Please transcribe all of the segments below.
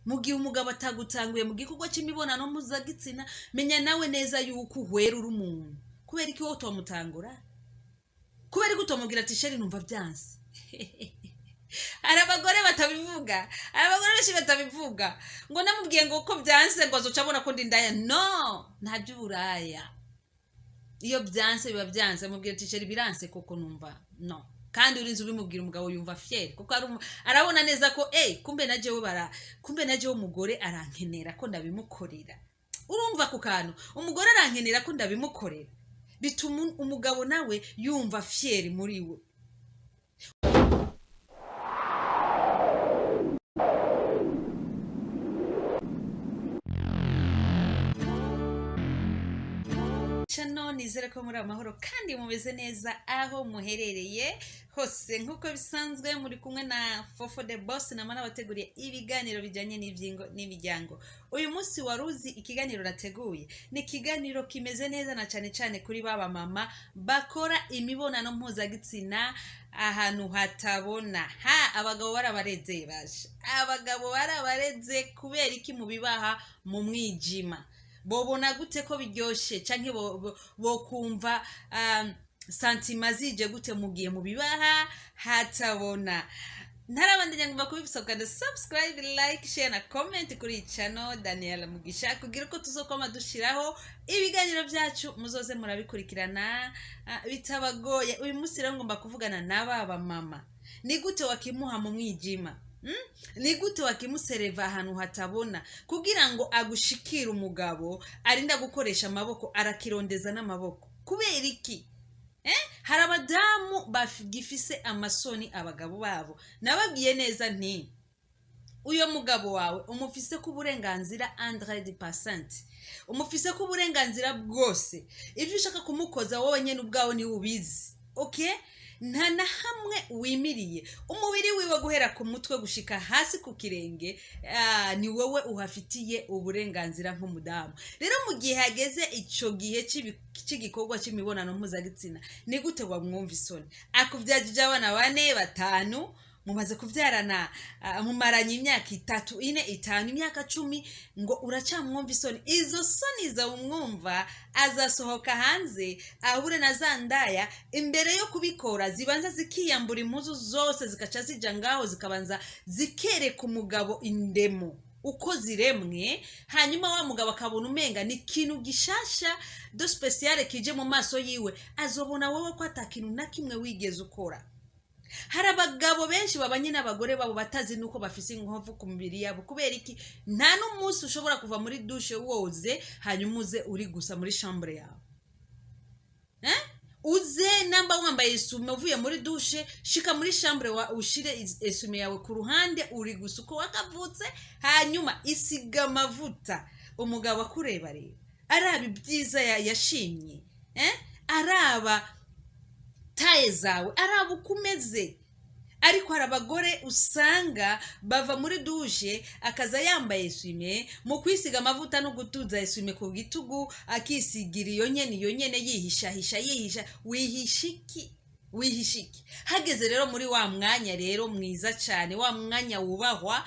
mu gihe umugabo atagutanguye mu gikorwa cy'imibonano mpuzagitsina menya nawe neza yuko uhwera uri umuntu kubera iki wowe utomutangura kubera ko utomubwira ati sheri numva byanze hari abagore batabivuga hari abagore benshi batabivuga ngo namubwiye ngo uko byanze ngo azoca abona ko ndi indaya no nta by'uburaya iyo byanze biba byanze mubwira ati sheri biranse koko numva no kandi urinze ubimubwira umugabo yumva fier kuko arabona neza ko kumbe najewe umugore arankenera ko ndabimukorera urumva ku kantu umugore arankenera ko ndabimukorera bituma umugabo nawe yumva fier muri we chano nizere ko muri amahoro kandi mumeze neza aho muherereye hose nkuko bisanzwe muri kumwe na Fofo the Boss na mana bateguriye ibiganiro bijanye n'ivyingo n'imiryango. Uyu munsi waruzi ikiganiro nateguye ni ikiganiro kimeze neza na cyane kuri baba mama bakora imibonano mpuzagitsina ahantu hatabona abagabo barabareze basha abagabo barabareze kubera iki mubibaha mu mwijima bobona gute ko biryoshe canke bokumva santima zije gute mugiye mu bibaha hatabona ntarabandanya ngomba kubibisabwa na subscribe like share na comment kuri channel Daniela Mugisha kugira ko tuzokoma dushiraho ibiganiro byacu muzoze murabikurikirana bitabagoye. Uyu munsi rero ngomba kuvugana n'ababa mama ni gute wakimuha mu mwijima ni gute wakimusereva ahantu hatabona kugira ngo agushikire umugabo arinda gukoresha amaboko arakirondeza n'amaboko kubera iki hari abadamu bagifise amasoni abagabo babo nababwiye neza nti uyo mugabo wawe umufise ku burenganzira 100% umufise ku burenganzira bwose ivyo ushaka kumukoza wowe nyene ubwawe ni ubizi okay nta na hamwe wimiriye umubiri wiwe guhera ku mutwe gushika hasi ku kirenge ni wowe uhafitiye uburenganzira nk'umudamu. Rero mu gihe hageze ico gihe cy'igikorwa cy'imibonano mpuzagitsina ni gute wamwumva isoni akuvyajije abana 4 5 mumaze kuvyarana mumaranye imyaka 3 4 5 imyaka 10 ngo uracamwumva isoni izo soni za umwumva azasohoka hanze ahure na zandaya imbere yo kubikora zibanza zikiyambura impuzu zose zikaca zija ngaho zikabanza zikereka umugabo indemo uko ziremwe hanyuma wa mugabo akabona umenga ni kintu gishasha do special kije mu maso yiwe azobona wowe ko atakintu na kimwe wigeze ukora. Hari abagabo benshi babanye n'abagore babo batazi nuko bafise inkovu ku mubiri yabo kubera iki nta n'umunsi ushobora kuva muri douche woze hanyuma uze uri gusa muri chambre yawe uze namba wambaye isume uvuye muri douche shika muri chambre ushire isume yawe ku ruhande uri gusa uko wakavutse hanyuma isiga amavuta umugabo akureba rero araba ibyiza yashimye araba taye zawe araba ukumeze ariko hari abagore usanga bava muri douche akaza yambaye isume mu kwisiga amavuta no gutuza isume ku gitugu akisigira iyo nyene yihisha wihishiki hageze rero muri wa mwanya rero mwiza cyane wa mwanya wubahwa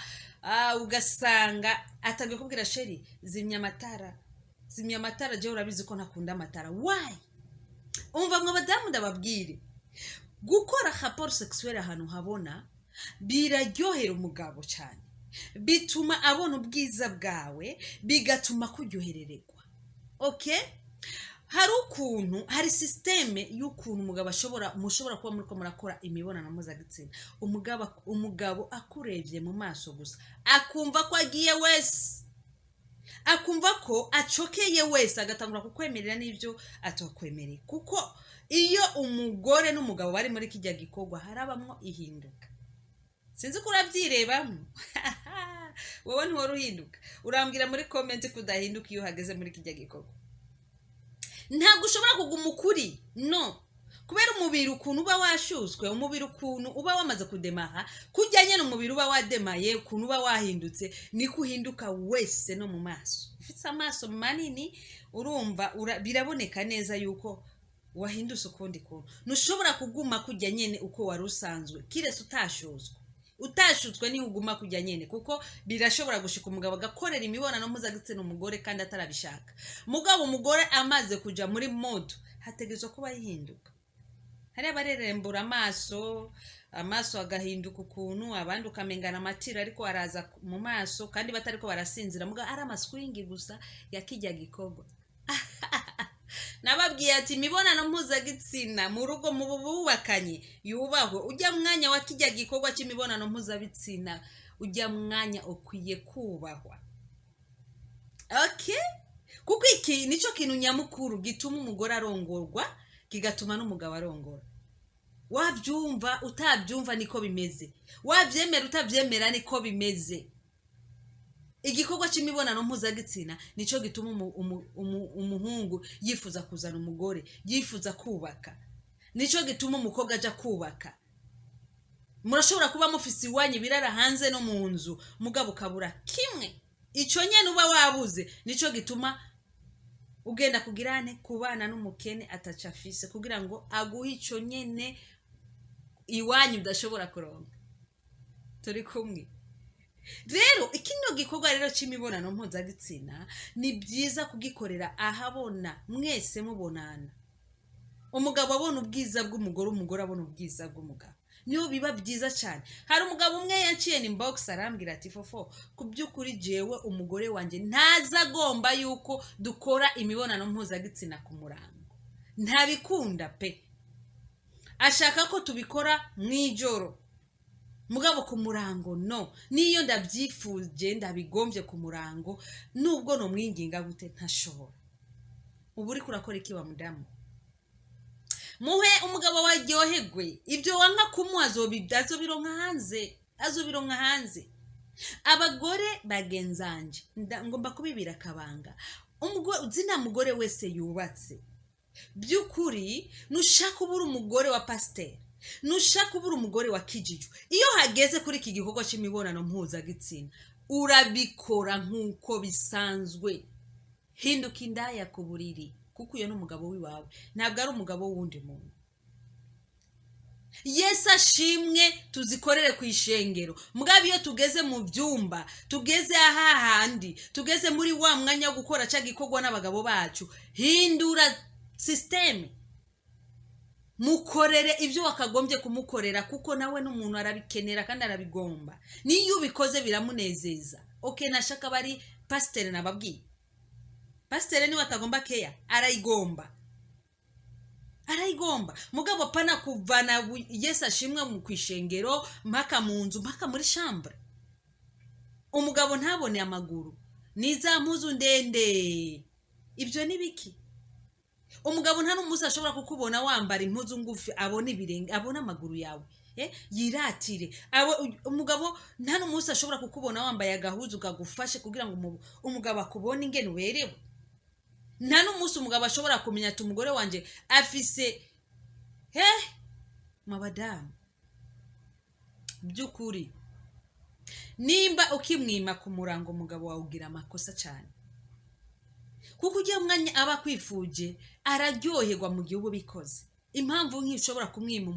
ugasanga atagiye kubwira sheri zimya amatara je urabizi ko nakunda amatara why umva mwe badamu ndababwire gukora rapport sexuel ahantu habona biraryohera umugabo cyane bituma abona ubwiza bwawe bigatuma kuryoherererwa okay hari systeme y'ukuntu umugabo mushobora kuba muri ko murakora imibonano mpuzagitsina umugabo akurevye mu maso gusa akumva ko agiye wese akumva ko acokeye wese agatangura kukwemerera n'ibyo atokwemereye kuko iyo umugore n'umugabo bari muri kijya gikorwa harabamwo ihinduka sinzi ko uravyirebamo wowe ntiwari uhinduka urambwira muri comment kudahinduka iyo hageze muri kijya gikorwa ntabwo ushobora kuguma ukuri no kubera umubiri ukuntu uba washuswe umubiri ukuntu uba wamaze kudemaha kujyanye n'umubiri uba wademaye ukuntu uba wahindutse niko uhinduka wese no mu maso ufite amaso manini urumva biraboneka neza yuko wahindutse ukundi kuntu ntushobora kuguma kujya nyene uko wari usanzwe kirese utashuzwe utashutswe ni uguma kujya nyene kuko birashobora gushika umugabo agakorera imibonano mpuzabitsina umugore kandi atarabishaka. Mugabo umugore amaze kuja muri moto hategezwe kuba yihinduka. Hari abarerembura amaso agahinduka ukuntu, abandi ukamengana amatira ariko araza mu maso kandi batariko barasinzira, muga ari amaswingi gusa yakijya gikorwa. Nababwiye ati imibonano mpuzabitsina mu rugo mu bubakanye yubahwe. Ujya mwanya wa kijya gikorwa cy'imibonano mpuzabitsina, ujya mwanya ukwiye kubahwa. Okay? Kuko iki nico kintu nyamukuru gituma umugore arongorwa, kigatuma n'umugabo arongora. Wabyumva utabyumva niko bimeze, wabyemera utabyemera niko bimeze. Igikorwa cy'imibonano mpuzabitsina nico gituma umuhungu yifuza kuzana umugore, yifuza kubaka. Nico gituma umukobwa aja kubaka. Murashobora kuba mufisi iwanyu birara hanze no mu nzu, mugabo kabura kimwe. Ico nyene uba wabuze nico gituma ugenda kugirane kubana n'umukene atacafise kugira ngo aguhe ico nyene iwanyu udashobora kuronka. Turi kumwe. Rero ikino gikorwa rero cy'imibonano mpuzabitsina ni byiza kugikorera ahabona, mwese mubonana. Umugabo abona ubwiza bw'umugore, umugore abona ubwiza bw'umugabo, niyo biba byiza cyane. Hari umugabo umwe yanciye ni box arambwira ati fofo kubyukuri jewe umugore wanje ntaza agomba yuko dukora imibonano mpuzabitsina ku murango, ntabikunda pe, ashaka ko tubikora mwijoro. Mugabo ku murango no, niyo ndabyifuje ndabigombye ku murango, nubwo no mwinginga gute ntashobora. Ubu uri kurakora iki wa mudamu? Muhe umugabo waryoherwe, ibyo wanka kumuha azobironka hanze. Abagore bagenzanje ngomba kubibira kabanga. Zina mugore wese yubatse byukuri nushaka ubura umugore wa pasiteri, nushaka ubura umugore wa kijiju, iyo hageze kuri iki gikorwa cy'imibonano mpuzabitsina urabikora nk'uko bisanzwe. Hinduka indaya ku buriri kuko uyo n'umugabo wiwawe, ntabwo ari umugabo wundi muntu. Yesu ashimwe tuzikorere ku ishengero, mugabo iyo tugeze mu byumba, tugeze ahahandi, tugeze muri wa mwanya wo gukora cya gikorwa n'abagabo bacu, hindura systeme. Mukorere ibyo wakagombye kumukorera kuko nawe n'umuntu arabikenera kandi arabigomba. Niyo ubikoze biramunezeza. Okay, nashaka bari pasiteri nababwiye. Pasiteri niwe atagomba keya, arayigomba. Mugabo pana kuvana Yesu ashimwe mu kwishengero mpaka mu nzu, mpaka muri chambre. Umugabo ntabone amaguru, niza mpuzu ndende. Ibyo ni biki? Umugabo nta n'umusa ashobora kukubona wambara impuzu ngufi abone ibirenge, abone amaguru yawe, yiratire. Umugabo nta n'umusa ashobora kukubona wambaye agahuzu kagufashe kugira ngo umugabo akubone ingene werewe. Nta n'umusa umugabo ashobora kumenya ati umugore wanje afise mabadamu. Byukuri nimba ukimwima ku murango umugabo wawe ugira amakosa cyane, kuko ujya mwanya aba kwifuje araryoherwa mu gihe ubu bikoze. Impamvu nk'ishobora kumwima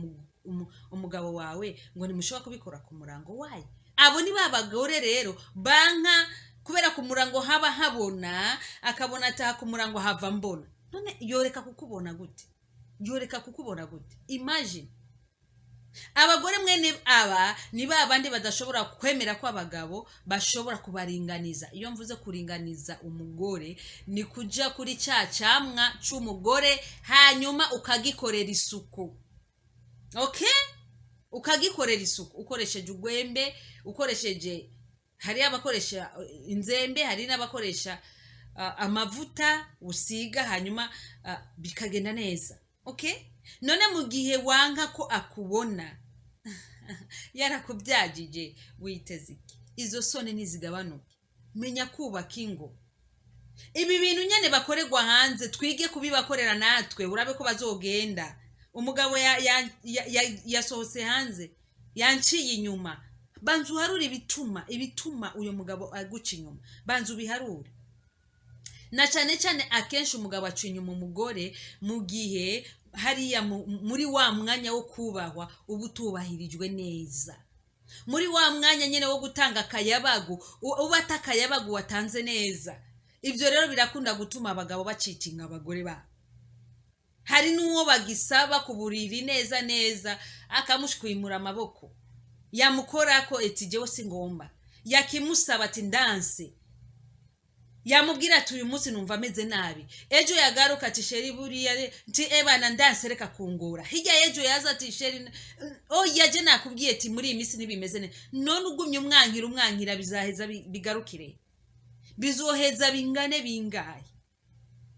umugabo wawe ngo nimushobora kubikora ku murango wayo. Abo ni babagore rero banka kubera ku murango haba habona, akabona ataha ku murango hava mbona. None yoreka kukubona gute? Imagine abagore mwene aba ni babandi badashobora kwemera ko abagabo bashobora kubaringaniza. Iyo mvuze kuringaniza umugore ni kuja kuri cyamwa c'umugore hanyuma ukagikorera isuku. Okay? Ukagikorera isuku ukoresheje ugwembe, ukoresheje, hari abakoresha inzembe, hari n'abakoresha amavuta usiga hanyuma bikagenda neza. Okay? None mu gihe wanka ko akubona yarakubyagije witeze iki? Izo soni nizigabanuke. Menya kubaka ingo. Ibi bintu nyene bakorerwa hanze twige kubibakorera natwe, urabe ko bazogenda. Umugabo yasohotse hanze yanciye inyuma, banzu harure ibituma uyo mugabo aguca inyuma, banzu biharure. Na cyane akenshi umugabo aca inyuma umugore mu gihe hariya muri wa mwanya wo kubahwa ubu tubahirijwe neza. muri wa mwanya nyine wo gutanga akayabagu uba atakayabagu watanze neza. Ibyo rero birakunda gutuma abagabo bacitinga abagore babo. Hari n'uwo bagisaba ku buriri neza neza akamushwimura amaboko, yamukora ko eti jewe singomba, yakimusaba ati ndanse, yamubwira ati uyu munsi numva ameze nabi, ejo yagaruka ati sheri buriya nti ebana ndanse reka kungora, hirya ejo yaza ati sheri yaje nakubwiye ati muri iyi minsi ntibimeze neza. None ugumye umwankira bizaheza bigarukire, bizoheza bingane bingaye,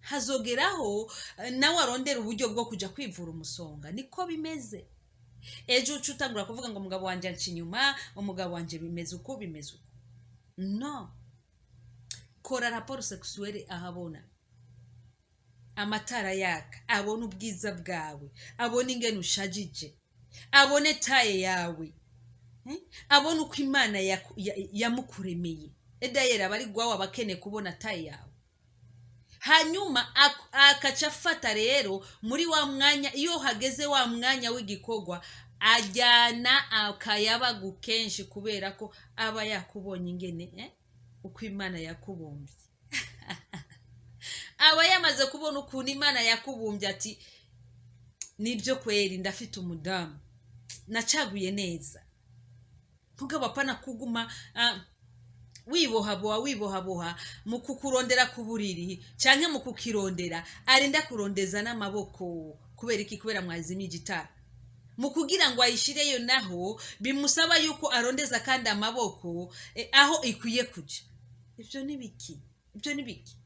hazogeraho nawe arondera uburyo bwo kujya kwivura umusonga. Niko bimeze. Ejo utangura kuvuga ngo umugabo wanje anca inyuma, umugabo wanje bimeze uko bimeze uko. No, kora raporo sexuelle ahabona, amatara yaka, abone ubwiza bwawe, abone ingene ushajije, abone taye yawe, abone uko Imana yamukuremeye. Edayera bari gwawa bakene kubona taye yawe. Hanyuma akaca afata rero muri wa mwanya, iyo hageze wa mwanya w'igikorwa, ajyana akayabagu kenshi kubera ko aba yakubonye ingene uko Imana yakubumbye. Aba yamaze kubona ukuntu Imana yakubumbye, ati nibyo kweri ndafite umudamu nacaguye neza. Ntugabapana kuguma wibohaboha mu kukurondera ku buriri canke mu kukirondera arinda kurondeza n'amaboko. Kubera iki? Kubera mwazimije itara. Mu kugira ngo ayishireyo naho bimusaba yuko arondeza kandi amaboko aho ikwiye kuja. Ibyo ni biki?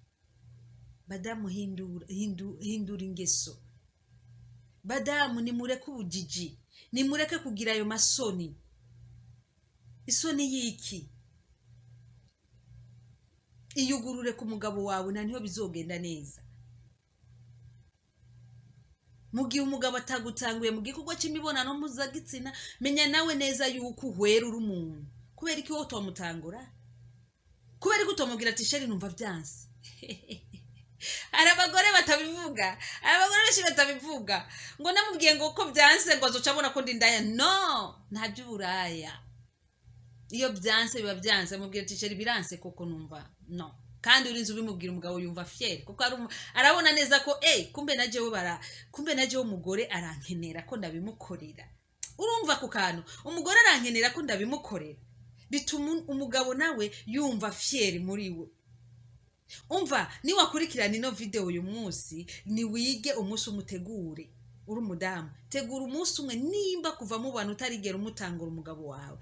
Badamu hindura ingeso. Badamu nimureke ubujiji, nimureke kugira ayo masoni. Isoni yiki? Iyugurure ku mugabo wawe na niho bizogenda neza. Mugihe umugabo atagutanguye mu gikorwa cy'imibonano mpuzabitsina, menya nawe neza yuko uhwera uri umuntu. Kubera iki wowe utomutangura? Kubera ko utomubwira ati sheri numva byanse? Hari abagore batabivuga, abagore benshi batabivuga, ngo namubwiye ngo ko byanse ngo azoca abona ko ndi ndaya. No, nta by'uburaya. Iyo byanse biba byanse, mubwira ati sheri biranse koko numva. No, kandi urinze ubimubwira umugabo yumva fier kuko arabona neza ko kumbe najewe umugore arankenera ko ndabimukorera. Urumva ku kantu umugore arankenera ko ndabimukorera, bituma umugabo nawe yumva fier muri we. Umva, ni wakurikirana ino video uyu munsi, ni wige umunsi umutegure. Uri umudamu, tegura umunsi umwe, nimba kuva mu bantu utarigera umutangura umugabo wawe.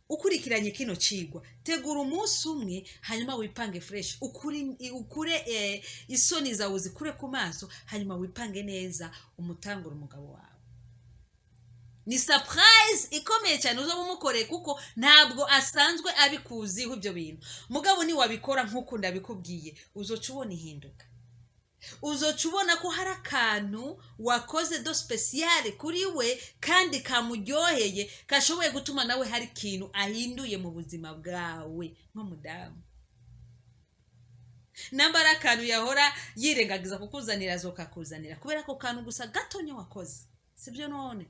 Ukurikiranye kino cigwa, tegura umunsi umwe, hanyuma wipange fresh, ukure isoni zawe zikure ku maso, hanyuma wipange neza umutangura umugabo wawe. Ni surprise ikomeye cyane uzo bumukoreye kuko ntabwo asanzwe abikuziho ibyo bintu. Mugabo ni wabikora nkuko ndabikubwiye, uzoca ubona ihinduka. Uzoca ubona ko hari akantu wakoze do special kuri we kandi kamuryoheye, kashoboye gutuma nawe hari ikintu ahinduye mu buzima bwawe nk'umudamu. Nambara akantu yahora yirengagiza kukuzanira azokakuzanira kubera ko kantu gusa gatonye wakoze. Sibyo none?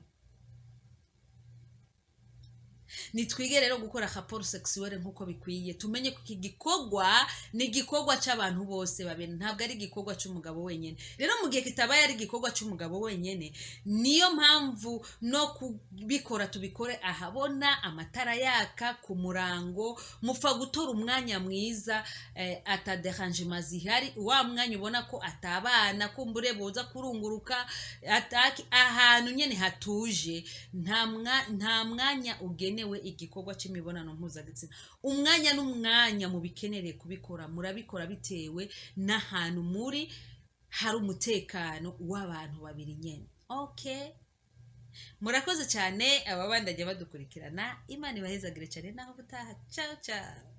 Nitwige rero gukora rapport sexuelle nkuko bikwiye. Tumenye ko iki gikorwa ni gikorwa cy'abantu bose babiri, ntabwo ari gikorwa cy'umugabo wenyene. Rero mu gihe kitabaye ari gikorwa cy'umugabo wenyene, niyo mpamvu no kubikora tubikore ahabona, amatara yaka ku murango, mufa gutora umwanya mwiza ataderangement zihari, wa mwanya ubona ko atabana kumbure boza kurunguruka, ahantu nyene hatuje, nta mwanya ugenewe igikorwa cy'imibonano mpuzabitsina. Umwanya n'umwanya mubikenereye kubikora, murabikora bitewe n'ahantu muri hari umutekano w'abantu babiri nyene. Okay, murakoze cyane ababandajya badukurikirana. Imana ibahezagire cyane, naho butaha. Ciao ciao.